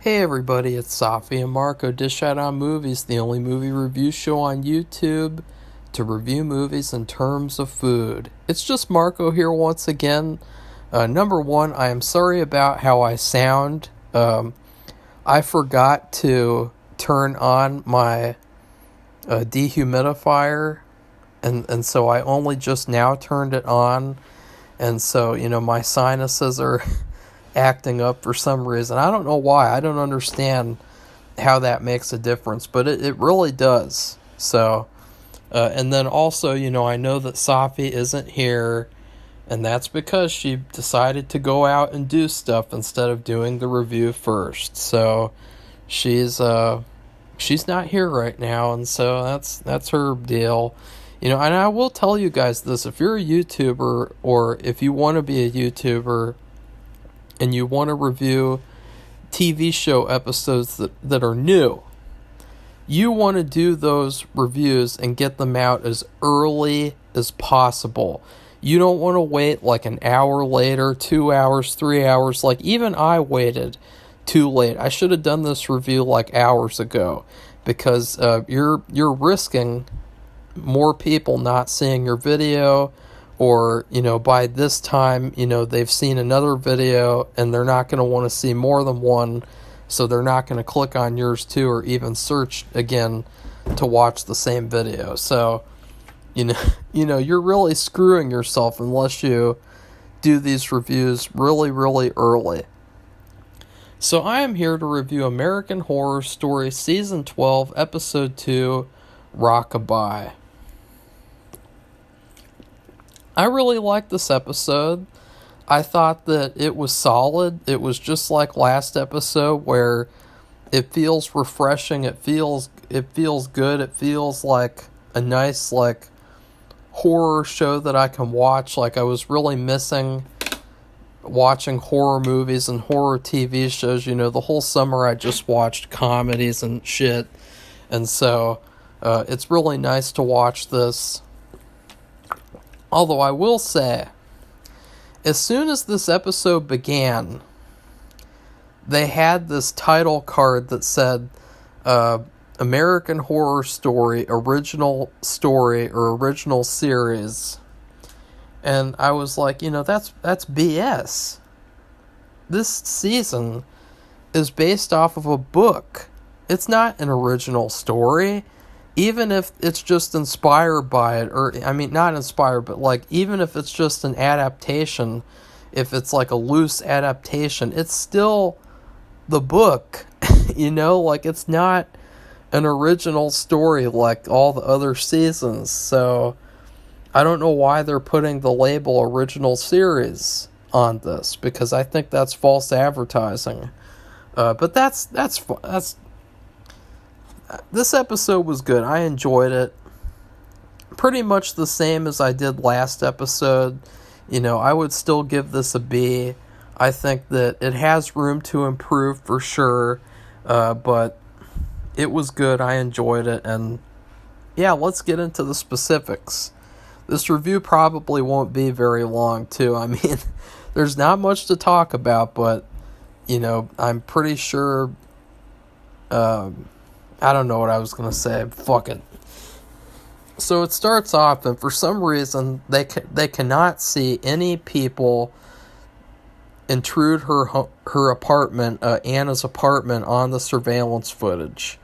Hey everybody, it's Safi and Marco, Dish Out on Movies, the only movie review show on YouTube to review movies in terms of food. It's just Marco here once again. Number one, I am sorry about how I sound. I forgot to turn on my dehumidifier, and so I only just now turned it on, and so, my sinuses are acting up for some reason. I don't know why. I don't understand how that makes a difference, but it really does. So, and then also, I know that Safi isn't here, and that's because she decided to go out and do stuff instead of doing the review first. So, she's not here right now, and so that's her deal. And I will tell you guys this: if you're a YouTuber, or if you want to be a YouTuber and you want to review TV show episodes that are new, you want to do those reviews and get them out as early as possible. You don't want to wait like an hour later, 2 hours, 3 hours. Like, even I waited too late. I should have done this review like hours ago, because you're risking more people not seeing your video, or by this time they've seen another video and they're not going to want to see more than one, so they're not going to click on yours too, or even search again to watch the same video. So you're really screwing yourself unless you do these reviews really, really early. So I am here to review American Horror Story Season 12, Episode 2, Rockabye. I really liked this episode. I thought that it was solid. It was just like last episode, where it feels refreshing. It feels good. It feels like a nice horror show that I can watch. Like, I was really missing watching horror movies and horror TV shows. The whole summer I just watched comedies and shit. And so it's really nice to watch this. Although I will say, as soon as this episode began, they had this title card that said American Horror Story, Original Story, or Original Series. And I was like, that's BS. This season is based off of a book. It's not an original story. Even if it's just inspired by it, or, not inspired, but, even if it's just an adaptation, if it's, a loose adaptation, it's still the book, it's not an original story like all the other seasons. So, I don't know why they're putting the label original series on this, because I think that's false advertising. But that's this episode was good. I enjoyed it. Pretty much the same as I did last episode. I would still give this a B. I think that it has room to improve for sure. But it was good. I enjoyed it. And yeah, let's get into the specifics. This review probably won't be very long too. There's not much to talk about, but I'm pretty sure I don't know what I was going to say. Fuck it. So it starts off, and for some reason, they cannot see any people intrude her apartment, Anna's apartment, on the surveillance footage.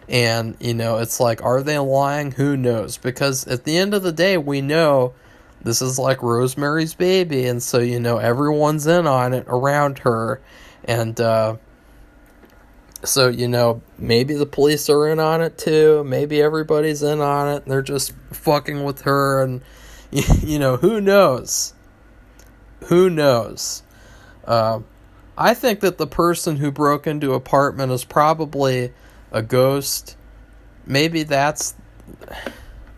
And, it's like, are they lying? Who knows? Because at the end of the day, we know this is like Rosemary's Baby, and so, everyone's in on it around her. And, so, maybe the police are in on it too. Maybe everybody's in on it. And they're just fucking with her. And, who knows? Who knows? I think that the person who broke into the apartment is probably a ghost. Maybe that's...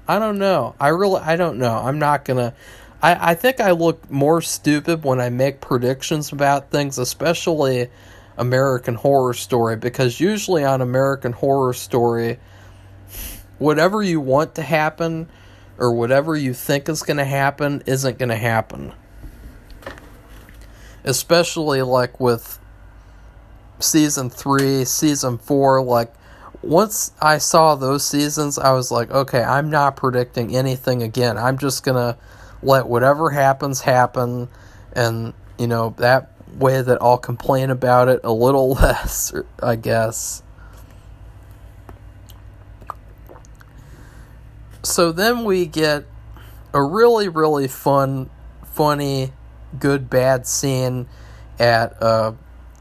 I don't know. I don't know. I'm not gonna... I think I look more stupid when I make predictions about things, especially American Horror Story, because usually on American Horror Story, whatever you want to happen or whatever you think is going to happen isn't going to happen. Especially with season 3, season 4, like, once I saw those seasons, I was like, okay, I'm not predicting anything again. I'm just gonna let whatever happens happen, and, you know, that way that I'll complain about it a little less, I guess. So then we get a really, really funny, good, bad scene at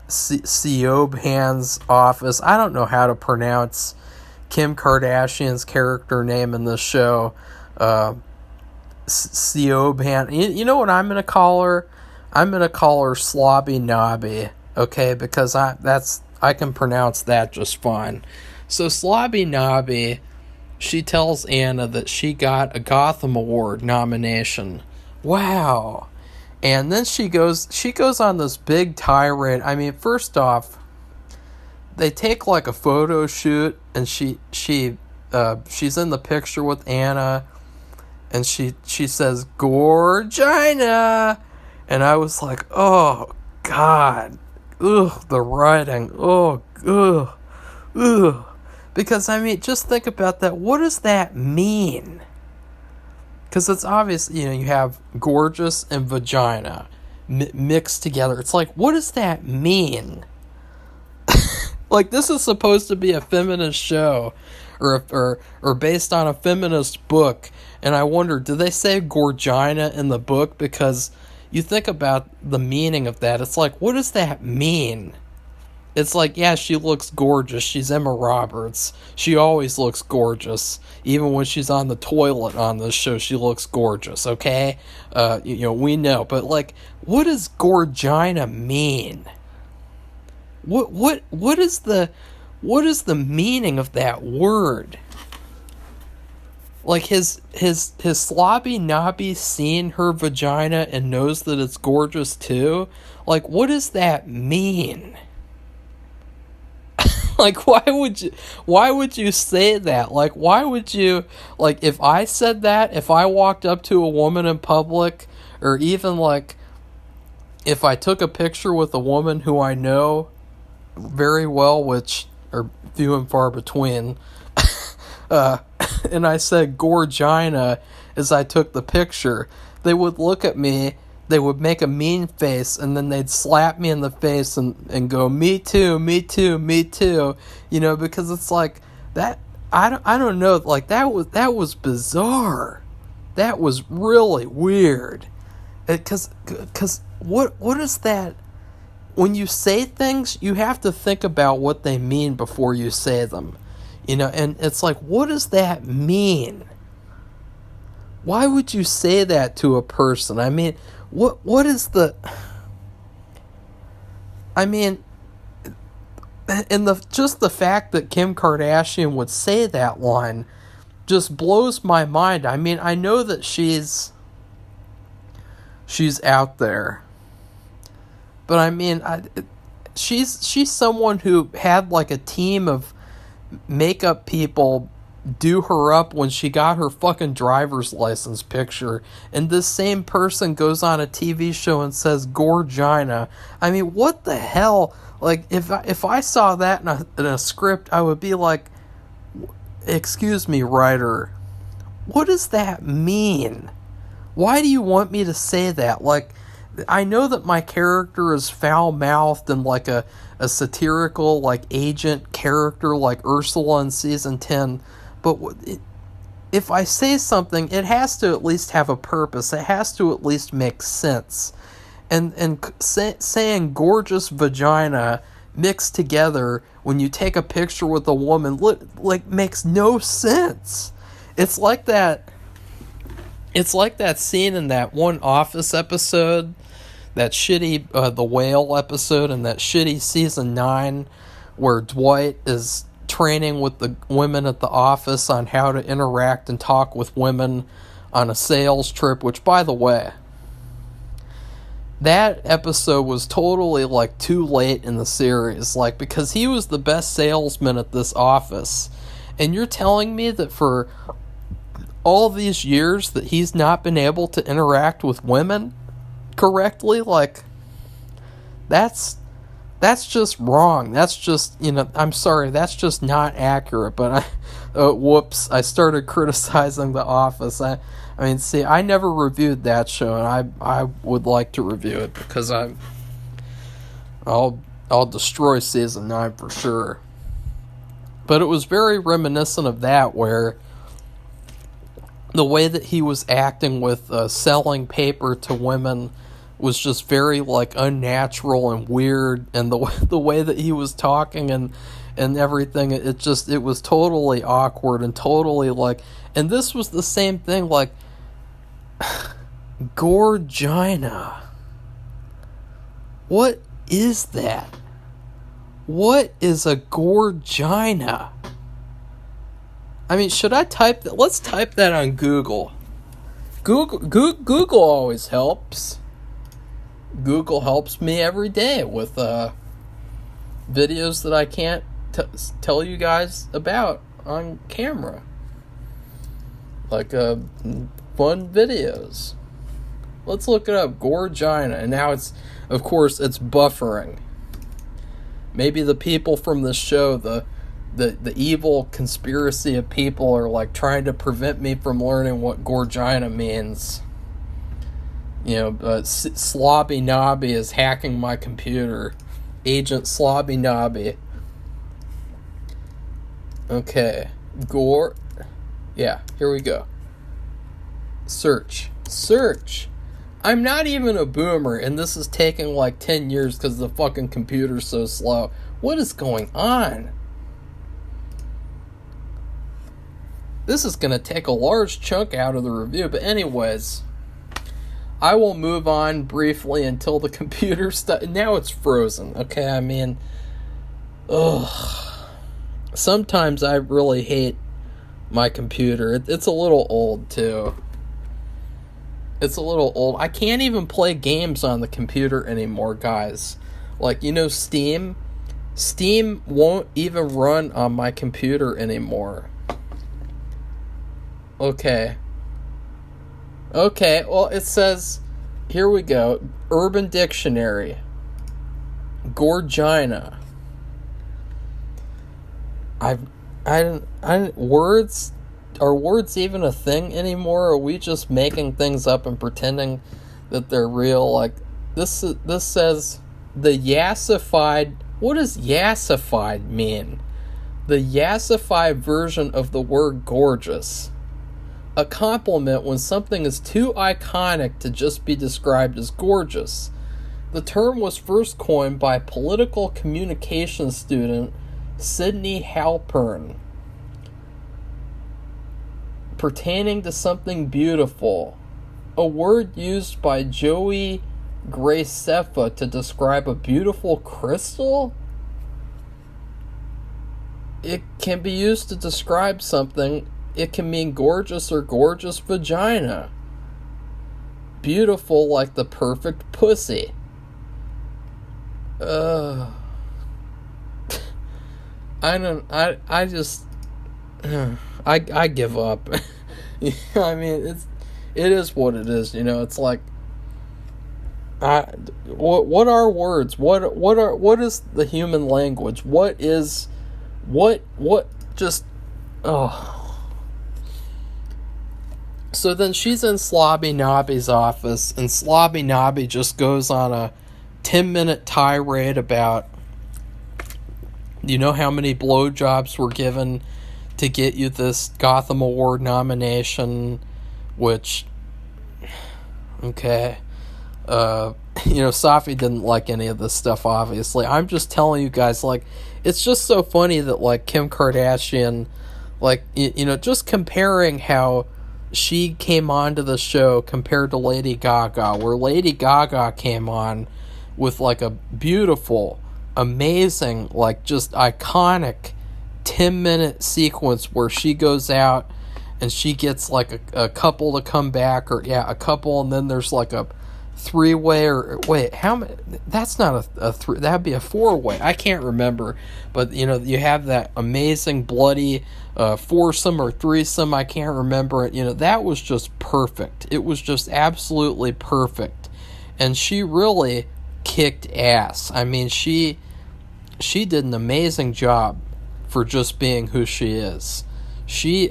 Siobhan's office. I don't know how to pronounce Kim Kardashian's character name in this show. Siobhan. You know what I'm going to call her? I'm going to call her Slobby Nobby, okay? Because I can pronounce that just fine. So Slobby Nobby, she tells Anna that she got a Gotham Award nomination. Wow. And then she goes on this big tirade. I mean, first off, they take like a photo shoot, and she's in the picture with Anna, and she says Gorgina, and I was like, oh God, ugh, the writing, oh, ugh. Because, I mean, just think about that. What does that mean? Because it's obvious, you know, you have gorgeous and vagina mixed together. It's like, what does that mean? Like, this is supposed to be a feminist show, or based on a feminist book. And I wonder, do they say Gorgina in the book? Because you think about the meaning of that. It's like, what does that mean? It's like, yeah, she looks gorgeous. She's Emma Roberts. She always looks gorgeous. Even when she's on the toilet on this show, she looks gorgeous, okay? You know, we know. But, like, what does Gorgina mean? What is the meaning of that word? Like, his slobby knobby seen her vagina and knows that it's gorgeous too? Like, what does that mean? Like, why would you say that? Like, why would you, like, if I said that, if I walked up to a woman in public, or even, like, if I took a picture with a woman who I know very well, which are few and far between, and I said Gorgina as I took the picture, they would look at me, they would make a mean face, and then they'd slap me in the face and go, me too, me too, me too, you know, because it's like, that, I don't know, like, that was bizarre. That was really weird. Because what is that? When you say things, you have to think about what they mean before you say them. You know, and it's like, what does that mean? Why would you say that to a person? I mean, what is the... I mean, and just the fact that Kim Kardashian would say that line just blows my mind. I mean, I know that she's out there, but I mean, she's someone who had like a team of makeup people do her up when she got her fucking driver's license picture, and this same person goes on a TV show and says Gorgina. I mean, what the hell? Like, if I saw that in a script, I would be like, excuse me, writer, what does that mean? Why do you want me to say that? Like, I know that my character is foul-mouthed and like a satirical, like, agent character like Ursula in season 10, but if I say something, it has to at least have a purpose. It has to at least make sense. And saying gorgeous vagina mixed together when you take a picture with a woman, like, makes no sense. It's like that scene in that one Office episode, that shitty The Whale episode, and that shitty season 9, where Dwight is training with the women at the office on how to interact and talk with women on a sales trip, which, by the way, that episode was totally, like, too late in the series, like, because he was the best salesman at this office, and you're telling me that for all these years that he's not been able to interact with women correctly? Like, that's That's just wrong. That's just, I'm sorry, that's just not accurate. But whoops, I started criticizing The Office. I mean, see, I never reviewed that show, and I would like to review it because I'll destroy season 9 for sure. But it was very reminiscent of that, where the way that he was acting with selling paper to women was just very like unnatural and weird, and the way that he was talking and everything, it was totally awkward and totally like. And this was the same thing, like Gorgina. What is that? What is a Gorgina? I mean, should I type that? Let's type that on Google. Google always helps. Google helps me every day with videos that I can't tell you guys about on camera. Like fun videos. Let's look it up. Gorgina. And now of course, it's buffering. Maybe the people from this show, the evil conspiracy of people, are like trying to prevent me from learning what Gorgina means. Slobby Nobby is hacking my computer. Agent Slobby Nobby. Okay. Yeah, here we go. Search. I'm not even a boomer, and this is taking like 10 years because the fucking computer's so slow. What is going on? This is going to take a large chunk out of the review, but anyways, I will move on briefly until the computer now it's frozen, okay? I mean, sometimes I really hate my computer. It's a little old, too. It's a little old. I can't even play games on the computer anymore, guys. Like, Steam? Steam won't even run on my computer anymore. Okay, well, it says, here we go, Urban Dictionary, Gorgina. Words, are words even a thing anymore? Are we just making things up and pretending that they're real? Like, this says, the yassified, what does yassified mean? The yassified version of the word gorgeous. A compliment when something is too iconic to just be described as gorgeous. The term was first coined by political communications student Sidney Halpern, pertaining to something beautiful. A word used by Joey Graceffa to describe a beautiful crystal? It can be used to describe something. It can mean gorgeous or gorgeous vagina. Beautiful like the perfect pussy. I give up. I mean, it is what it is, it's like, what are words? What is the human language? So then she's in Slobby Nobby's office, and Slobby Nobby just goes on a 10-minute tirade about, how many blowjobs were given to get you this Gotham Award nomination, which, okay, Safi didn't like any of this stuff, obviously. I'm just telling you guys, like, it's just so funny that, like, Kim Kardashian, like, just comparing how she came onto the show compared to Lady Gaga, where Lady Gaga came on with like a beautiful, amazing, like just iconic 10-minute sequence where she goes out and she gets like a couple to come back, or a couple, and then there's like a three-way, or wait, how many? That's not a three, that'd be a four-way. I can't remember, but you have that amazing bloody foursome or threesome. I can't remember it. That was just perfect. It was just absolutely perfect, and she really kicked ass. I mean, she did an amazing job for just being who she is. She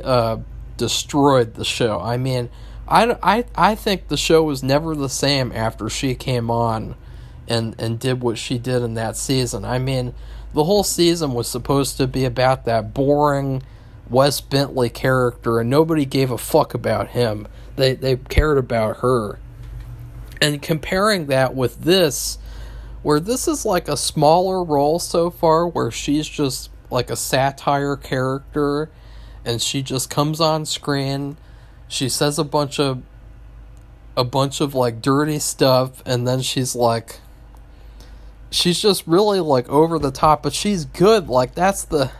destroyed the show. I mean, I think the show was never the same after she came on and did what she did in that season. I mean, the whole season was supposed to be about that boring Wes Bentley character, and nobody gave a fuck about him. They cared about her. And comparing that with this, where this is like a smaller role so far, where she's just like a satire character, and she just comes on screen, she says a bunch of like dirty stuff, and then she's just really like over the top, but she's good. Like that's the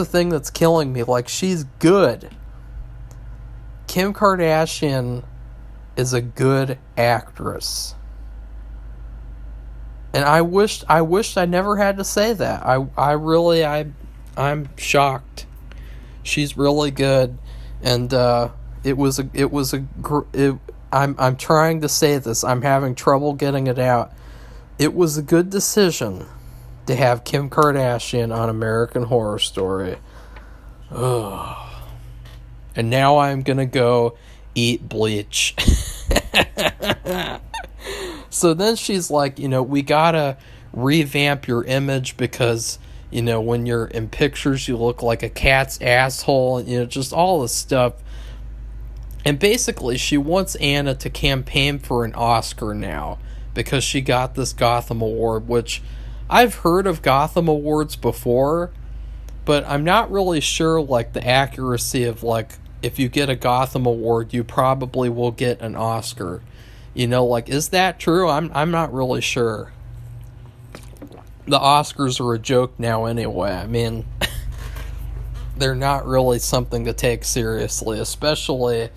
thing that's killing me. Like, she's good. Kim Kardashian is a good actress. And I wished I never had to say that. I'm shocked. She's really good, and I'm trying to say this. I'm having trouble getting it out. It was a good decision to have Kim Kardashian on American Horror Story. Ugh. And now I'm gonna go eat bleach. So then she's like, we gotta revamp your image because, when you're in pictures, you look like a cat's asshole, and, just all this stuff. And basically, she wants Anna to campaign for an Oscar now because she got this Gotham Award, which I've heard of Gotham Awards before, but I'm not really sure, like, the accuracy of, like, if you get a Gotham Award, you probably will get an Oscar. Is that true? I'm not really sure. The Oscars are a joke now anyway. I mean, they're not really something to take seriously, especially,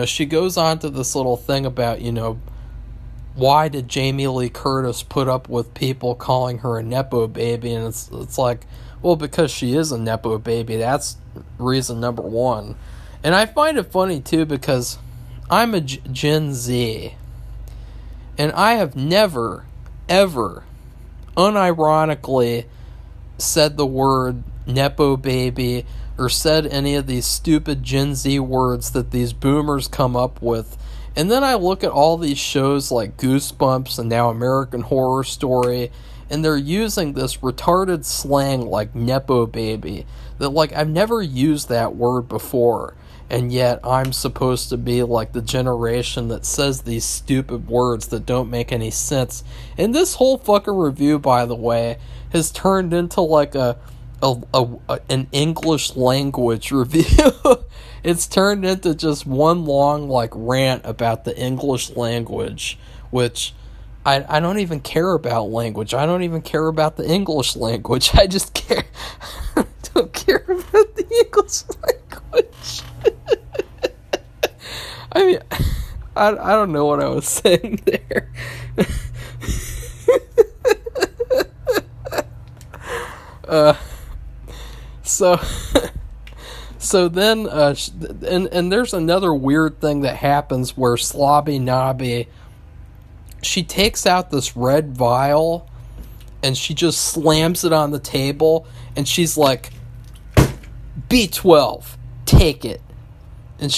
she goes on to this little thing about, why did Jamie Lee Curtis put up with people calling her a Nepo baby? And it's like, well, because she is a Nepo baby. That's reason number one. And I find it funny, too, because I'm a Gen Z. And I have never, ever, unironically said the word Nepo baby or said any of these stupid Gen Z words that these boomers come up with. And then I look at all these shows like Goosebumps and now American Horror Story, and they're using this retarded slang like Nepo baby. That, like, I've never used that word before. And yet I'm supposed to be like the generation that says these stupid words that don't make any sense. And this whole fucking review, by the way, has turned into like an English language review. It's turned into just one long like rant about the English language, which I don't even care about language. I don't even care about the English language. I just care. I don't care about the English language. I mean, I don't know what I was saying there. So then, and there's another weird thing that happens where Slobby Nobby, she takes out this red vial, and she just slams it on the table, and she's like, B12, take it. And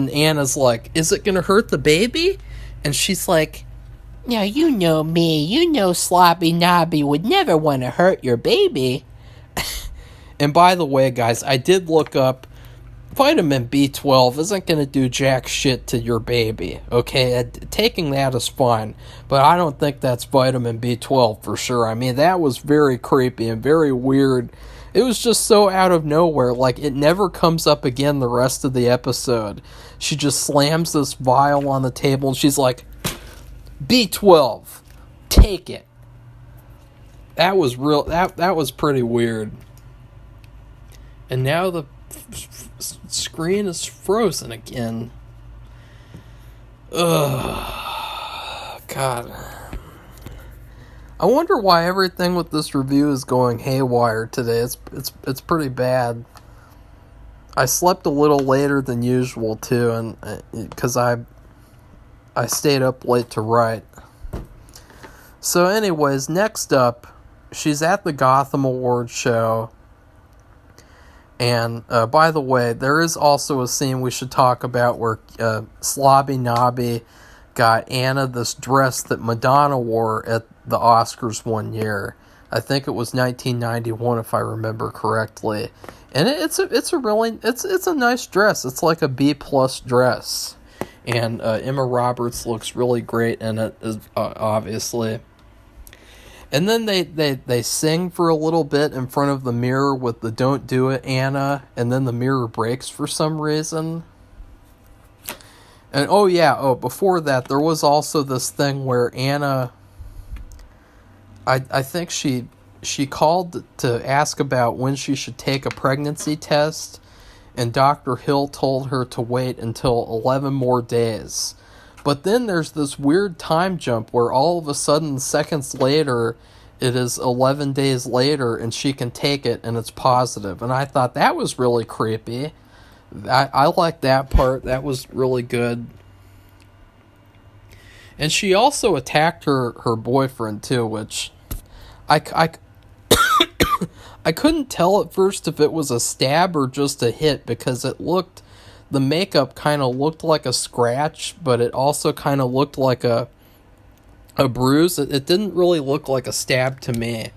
Anna's like, is it gonna hurt the baby? And she's like, now you know me, Slobby Nobby would never want to hurt your baby. And by the way, guys, I did look up, vitamin B12 isn't gonna do jack shit to your baby, okay? Taking that is fine, but I don't think that's vitamin B12 for sure. I mean, that was very creepy and very weird. It was just so out of nowhere. Like, it never comes up again the rest of the episode. She just slams this vial on the table and she's like, B12, take it. That was real. That was pretty weird. And now the screen is frozen again. Ugh. God. I wonder why everything with this review is going haywire today. It's pretty bad. I slept a little later than usual too, and because I stayed up late to write. So anyways, next up, she's at the Gotham Awards show. And by the way, there is also a scene we should talk about where Slobby Nobby got Anna this dress that Madonna wore at the Oscars one year. I think it was 1991 if I remember correctly. And it's a nice dress. It's like a B+ dress. And Emma Roberts looks really great in it, obviously. And then they sing for a little bit in front of the mirror with the "Don't Do It, Anna," and then the mirror breaks for some reason. And before that, there was also this thing where Anna, I think she called to ask about when she should take a pregnancy test, and Dr. Hill told her to wait until 11 more days. But then there's this weird time jump where all of a sudden, seconds later, it is 11 days later and she can take it and it's positive. And I thought that was really creepy. I liked that part. That was really good. And she also attacked her boyfriend too, which I couldn't tell at first if it was a stab or just a hit, because the makeup kind of looked like a scratch, but it also kind of looked like a bruise. It didn't really look like a stab to me.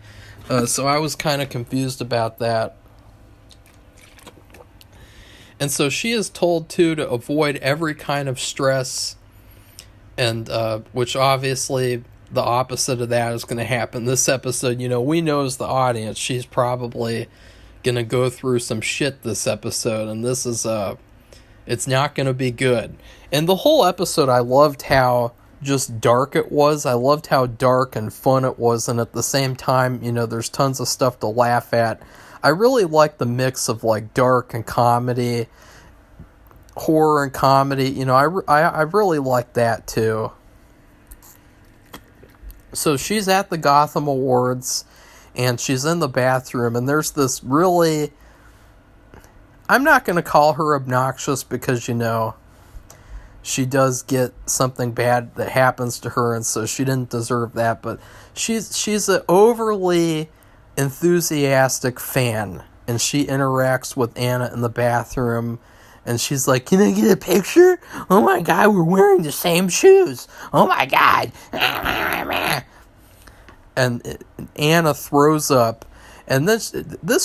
So I was kind of confused about that. And so she is told, too, to avoid every kind of stress, and which obviously the opposite of that is going to happen. This episode, we know as the audience, she's probably going to go through some shit this episode, and this is... it's not going to be good. And the whole episode, I loved how just dark it was. I loved how dark and fun it was. And at the same time, there's tons of stuff to laugh at. I really like the mix of like dark and comedy, horror and comedy. I really like that too. So she's at the Gotham Awards and she's in the bathroom, and there's this really... I'm not going to call her obnoxious because, she does get something bad that happens to her, and so she didn't deserve that. But she's an overly enthusiastic fan, and she interacts with Anna in the bathroom, and she's like, "Can I get a picture? Oh my God, we're wearing the same shoes. Oh my God." And Anna throws up. And this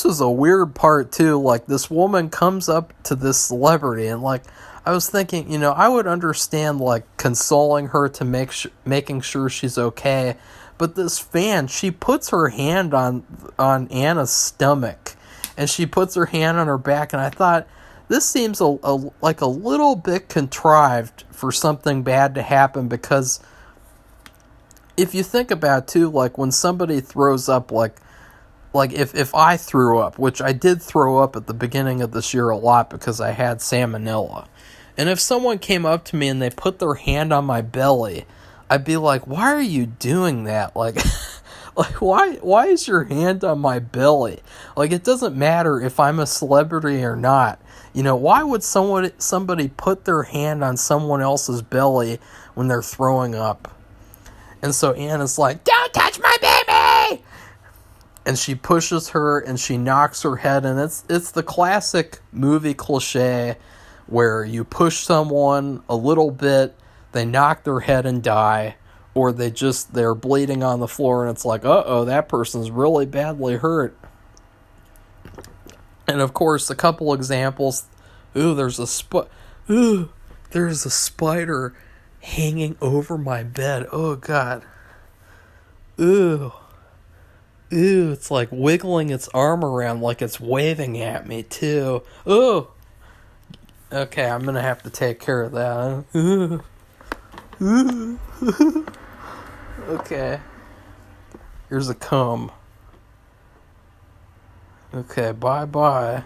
was a weird part, too. Like, this woman comes up to this celebrity, and, like, I was thinking, I would understand, like, consoling her to making sure she's okay. But this fan, she puts her hand on Anna's stomach, and she puts her hand on her back, and I thought, this seems like a little bit contrived for something bad to happen, because if you think about it, too, like, when somebody throws up, like if I threw up, which I did throw up at the beginning of this year a lot because I had salmonella, and if someone came up to me and they put their hand on my belly, I'd be like, "Why are you doing that? Like, why is your hand on my belly? Like, it doesn't matter if I'm a celebrity or not. Why would somebody put their hand on someone else's belly when they're throwing up?" And so Anna's like, "Don't touch my baby!" And she pushes her and she knocks her head, and it's the classic movie cliche where you push someone a little bit, they knock their head and die, or they're bleeding on the floor, and it's like, uh-oh, that person's really badly hurt. And of course, a couple examples. There's a spider hanging over my bed. Oh God. It's like wiggling its arm around like it's waving at me, too. Ooh. Okay, I'm gonna have to take care of that. Okay. Here's a comb. Okay, bye-bye.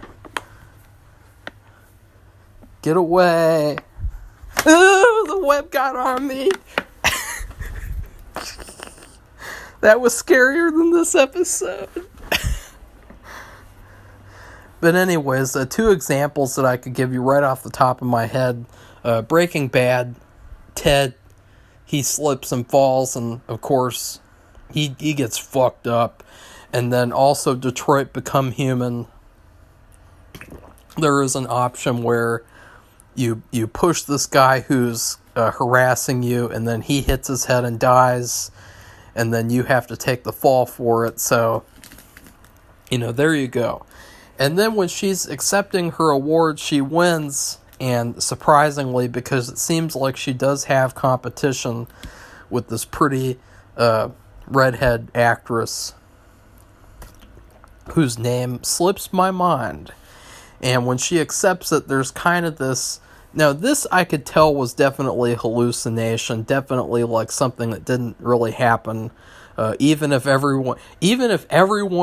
Get away. Ooh, the web got on me. That was scarier than this episode. But anyways, two examples that I could give you right off the top of my head. Breaking Bad, Ted, he slips and falls, and of course, he gets fucked up. And then also Detroit Become Human. There is an option where you push this guy who's harassing you, and then he hits his head and dies, and then you have to take the fall for it. So, there you go. And then when she's accepting her award, she wins, and surprisingly, because it seems like she does have competition with this pretty redhead actress whose name slips my mind. And when she accepts it, there's kind of this... Now, this I could tell was definitely a hallucination, definitely like something that didn't really happen. Even if everyone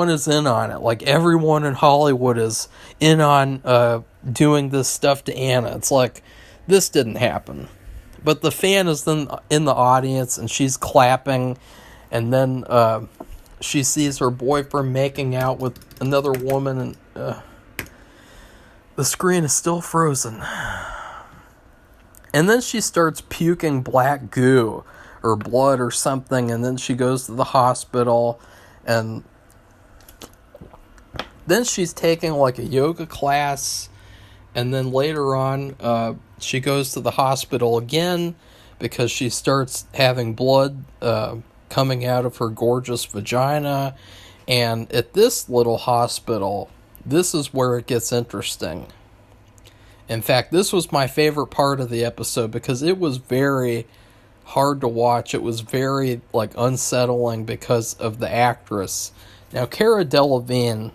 is in on it, like everyone in Hollywood is in on doing this stuff to Anna, it's like, this didn't happen. But the fan is then in the audience, and she's clapping, and then she sees her boyfriend making out with another woman, and the screen is still frozen. And then she starts puking black goo or blood or something, and then she goes to the hospital, and then she's taking like a yoga class, and then later on she goes to the hospital again because she starts having blood coming out of her gorgeous vagina. And at this little hospital, this is where it gets interesting. In fact, this was my favorite part of the episode because it was very hard to watch. It was very unsettling because of the actress. Now, Cara Delevingne,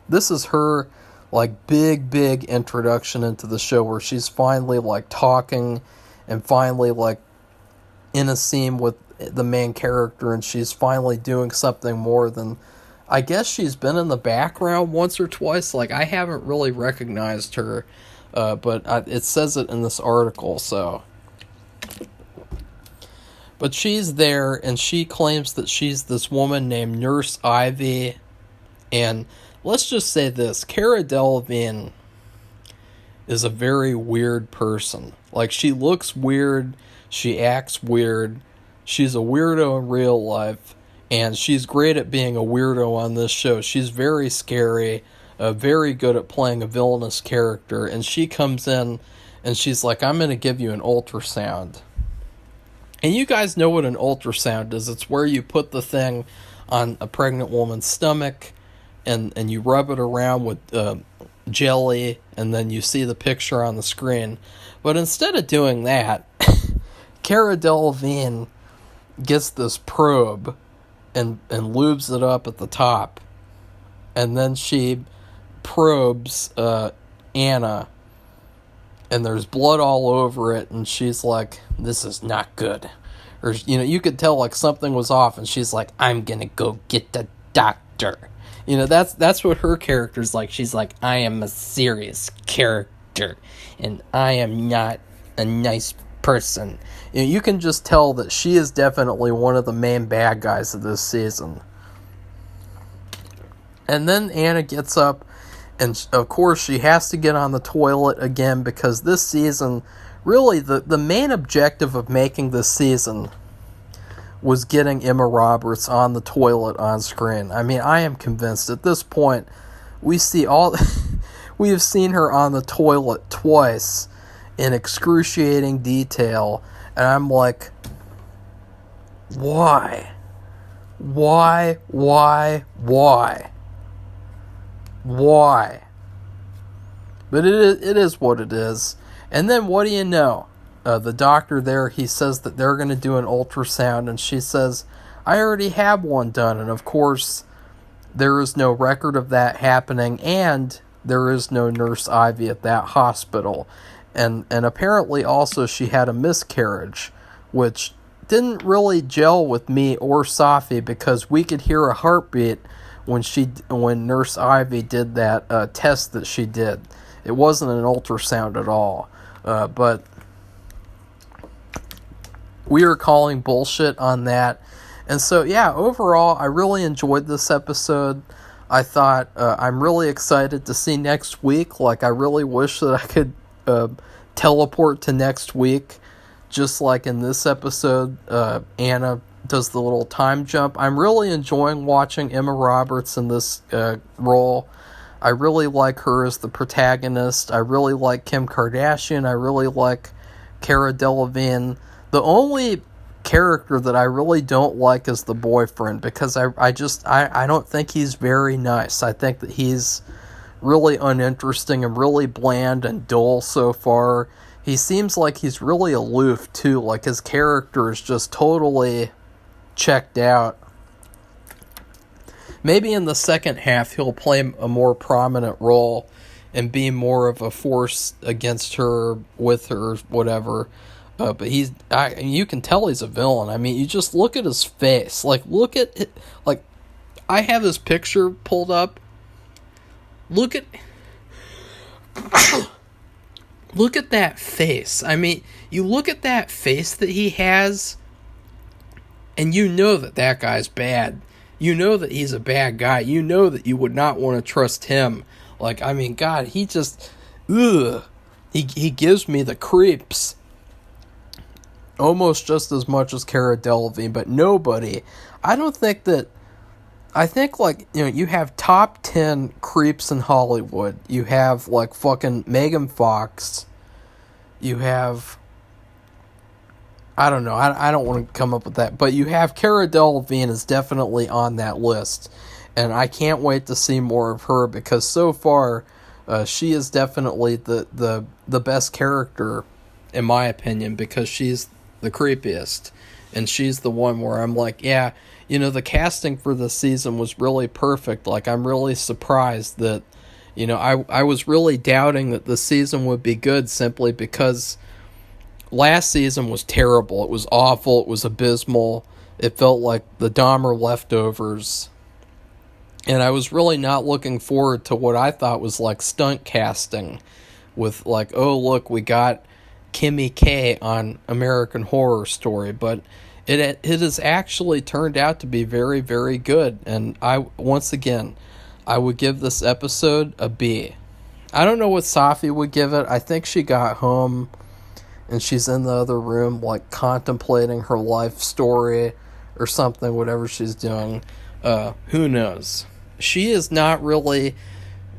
this is her big introduction into the show, where she's finally talking and finally in a scene with the main character, and she's finally doing something more than... I guess she's been in the background once or twice. I haven't really recognized her. But it says it in this article, so... But she's there, and she claims that she's this woman named Nurse Ivy. And let's just say this, Cara Delevingne is a very weird person. She looks weird, she acts weird, she's a weirdo in real life, and she's great at being a weirdo on this show. She's very scary, very good at playing a villainous character, and she comes in and she's like, I'm going to give you an ultrasound. And you guys know what an ultrasound is. It's where you put the thing on a pregnant woman's stomach, and you rub it around with jelly, and then you see the picture on the screen. But instead of doing that, Cara Delevingne gets this probe and lubes it up at the top, and then she probes Anna, and there's blood all over it, and she's like, this is not good. Or, you could tell something was off, and she's like, I'm gonna go get the doctor. That's what her character's like. She's like, I am a serious character, and I am not a nice person. You can just tell that she is definitely one of the main bad guys of this season. And then Anna gets up, and of course she has to get on the toilet again, because this season, really the main objective of making this season was getting Emma Roberts on the toilet on screen. I mean, I am convinced at this point we have seen her on the toilet twice in excruciating detail, and I'm like, why? Why? But it is what it is. And then what do you know? The doctor there, he says that they're going to do an ultrasound, and she says, I already have one done. And of course, there is no record of that happening, and there is no Nurse Ivy at that hospital. And apparently also she had a miscarriage, which didn't really gel with me or Safi, because we could hear a heartbeat when Nurse Ivy did that test that she did. It wasn't an ultrasound at all. But we are calling bullshit on that. And so, yeah, overall, I really enjoyed this episode. I thought I'm really excited to see next week. I really wish that I could teleport to next week, just like in this episode. Anna does the little time jump. I'm really enjoying watching Emma Roberts in this role. I really like her as the protagonist. I really like Kim Kardashian. I really like Cara Delevingne. The only character that I really don't like is the boyfriend, because I don't think he's very nice. I think that he's really uninteresting and really bland and dull so far. He seems like he's really aloof too, like his character is just totally checked out. Maybe in the second half he'll play a more prominent role and be more of a force against her, with her, whatever. But you can tell he's a villain. I mean, you just look at his face. Like, look at it. Like, I have his picture pulled up. Look at that face. I mean, you look at that face that he has, and you know that guy's bad. You know that he's a bad guy. You know that you would not want to trust him. Like, I mean, God, he just, ugh. He gives me the creeps. Almost just as much as Cara Delevingne, but nobody. I think, like, you know, you have top 10 creeps in Hollywood. You have, like, fucking Megan Fox. You have, I don't know, I don't want to come up with that, but you have Cara Delevingne is definitely on that list, and I can't wait to see more of her, because so far, she is definitely the best character, in my opinion, because she's the creepiest, and she's the one where I'm like, yeah, you know, the casting for this season was really perfect. Like, I'm really surprised that, you know, I was really doubting that the season would be good, simply because last season was terrible. It was awful. It was abysmal. It felt like the Dahmer leftovers. And I was really not looking forward to what I thought was like stunt casting with, like, oh, look, we got Kimmy K on American Horror Story. But it has actually turned out to be very, very good. And I would give this episode a B. I don't know what Safi would give it. I think she got home and she's in the other room, like, contemplating her life story or something, whatever she's doing. Who knows? She is not really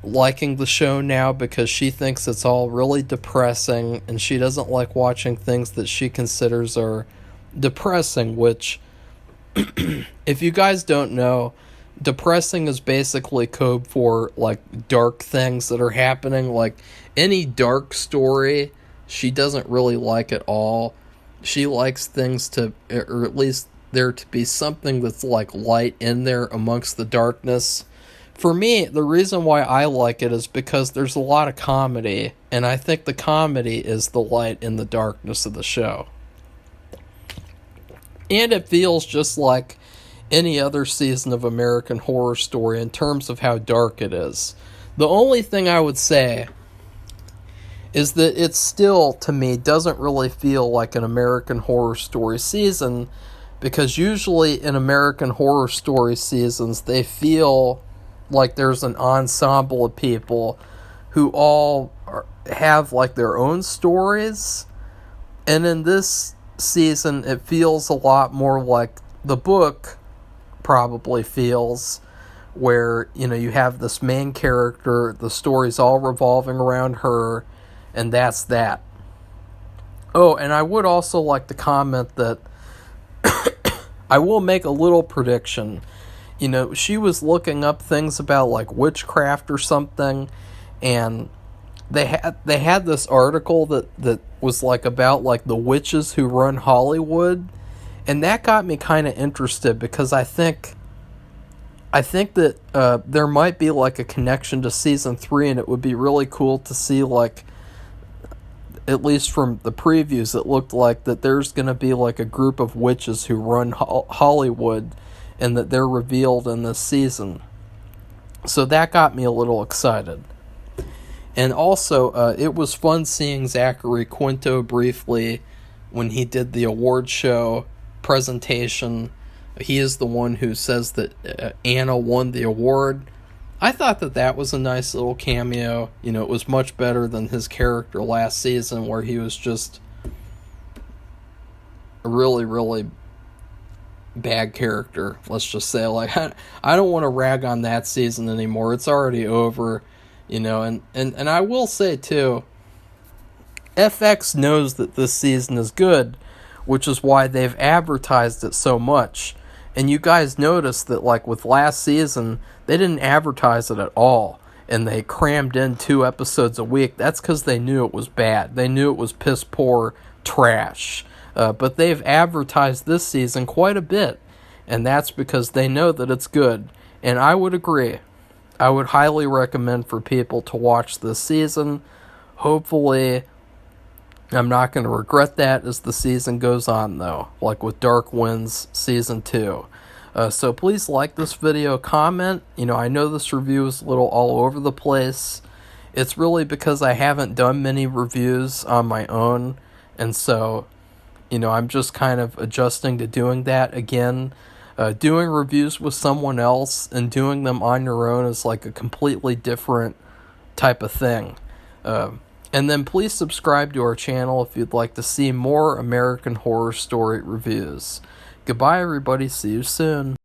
liking the show now because she thinks it's all really depressing, and she doesn't like watching things that she considers are depressing, which, if you guys don't know, depressing is basically code for, like, dark things that are happening. Like, any dark story, she doesn't really like at all. She likes things to, or at least there to be something that's, like, light in there amongst the darkness. For me, the reason why I like it is because there's a lot of comedy, and I think the comedy is the light in the darkness of the show. And it feels just like any other season of American Horror Story in terms of how dark it is. The only thing I would say is that it still, to me, doesn't really feel like an American Horror Story season, because usually in American Horror Story seasons, they feel like there's an ensemble of people who all have, like, their own stories. And in this season, it feels a lot more like the book probably feels, where, you know, you have this main character, the story's all revolving around her, and that's that. Oh, and I would also like to comment that I will make a little prediction. You know, she was looking up things about, like, witchcraft or something, and they had this article that was, like, about, like, the witches who run Hollywood, and that got me kind of interested, because I think that there might be, like, a connection to season 3, and it would be really cool to see, like, at least from the previews, it looked like that there's going to be, like, a group of witches who run Hollywood, and that they're revealed in this season. So that got me a little excited. And also, it was fun seeing Zachary Quinto briefly when he did the award show presentation. He is the one who says that Anna won the award. I thought that was a nice little cameo. You know, it was much better than his character last season, where he was just really, really bad character. Let's just say, like, I don't want to rag on that season anymore. It's already over, and I will say too, FX knows that this season is good, which is why they've advertised it so much. And you guys noticed that, like, with last season, they didn't advertise it at all, and they crammed in 2 episodes a week. That's because they knew it was bad. They knew it was piss poor trash. But they've advertised this season quite a bit, and that's because they know that it's good. And I would agree. I would highly recommend for people to watch this season. Hopefully, I'm not going to regret that as the season goes on, though, like with Dark Winds Season 2. So please like this video, comment. I know this review is a little all over the place. It's really because I haven't done many reviews on my own, and so, I'm just kind of adjusting to doing that again. Doing reviews with someone else and doing them on your own is like a completely different type of thing. And then please subscribe to our channel if you'd like to see more American Horror Story reviews. Goodbye, everybody. See you soon.